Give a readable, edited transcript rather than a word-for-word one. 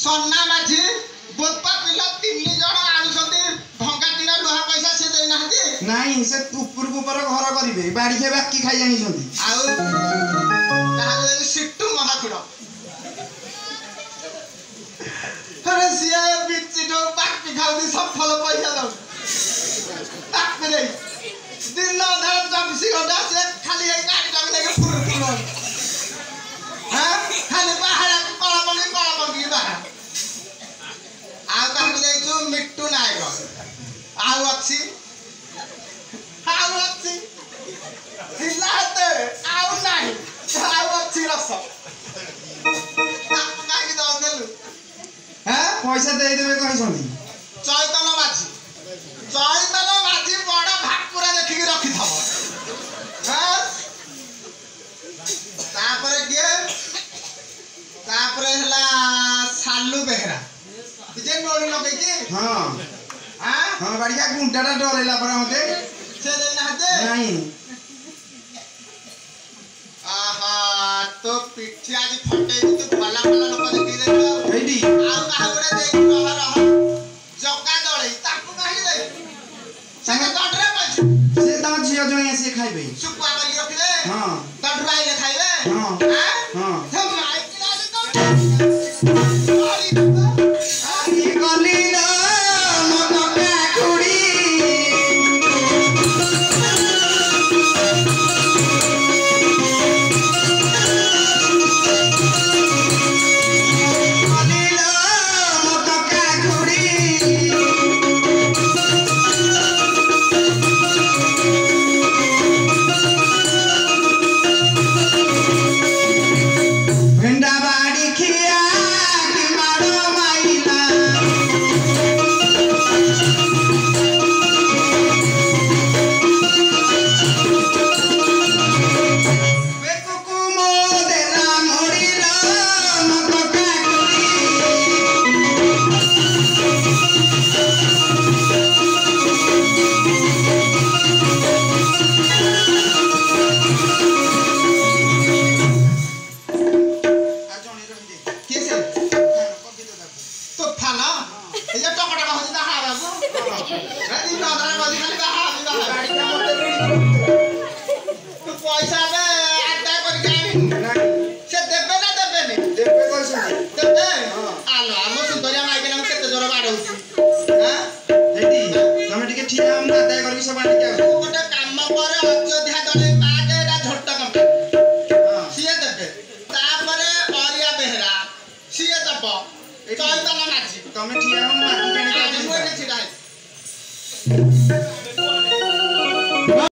सन्ना माझी बोपा पिला 3 जण आनुसंती भंगा टीना लोहा पैसा से देई नाहती नहीं से ऊपर ऊपर घर करिवे बाड़ी के बाकी खाई जानी छथि आउ ताहा सिट्टू महाखुड़ अरे सिया बिच्ची तो बाकी खाउदी सब फल पैसा दो ताक पे दिन आधार 24 घंटा से खाली एक गाड़ी लग लेके फुर हां खाली बाहर कला पंगी बाहर आउ का दे जो मिट्टू नायक आउ अछि हिलाते आउ नाही आउ अछि रस काकी दो देलु हैं पैसा दे देबे कहि छथि चैतन माझी बड़ा भाकुरा देखि के रखि थब हैं तापरे हला सालू बेहरा जे नोड़ी लगे के हां हां बढ़िया गुंडाटा डरेला पर मते से दे नाते नहीं आहा तो पिठी आज फटे तू भला लोक देखि दे एडी आ काहे गोडे देई रह जका दळे ताकू नाही दे संगे दडरे पछ से ता जियो जोई से खाइबे सुकुआ करी रखले हां दडराई ले खाइबे हां हां हम माई किला दे तो तमे ठिया हम माटी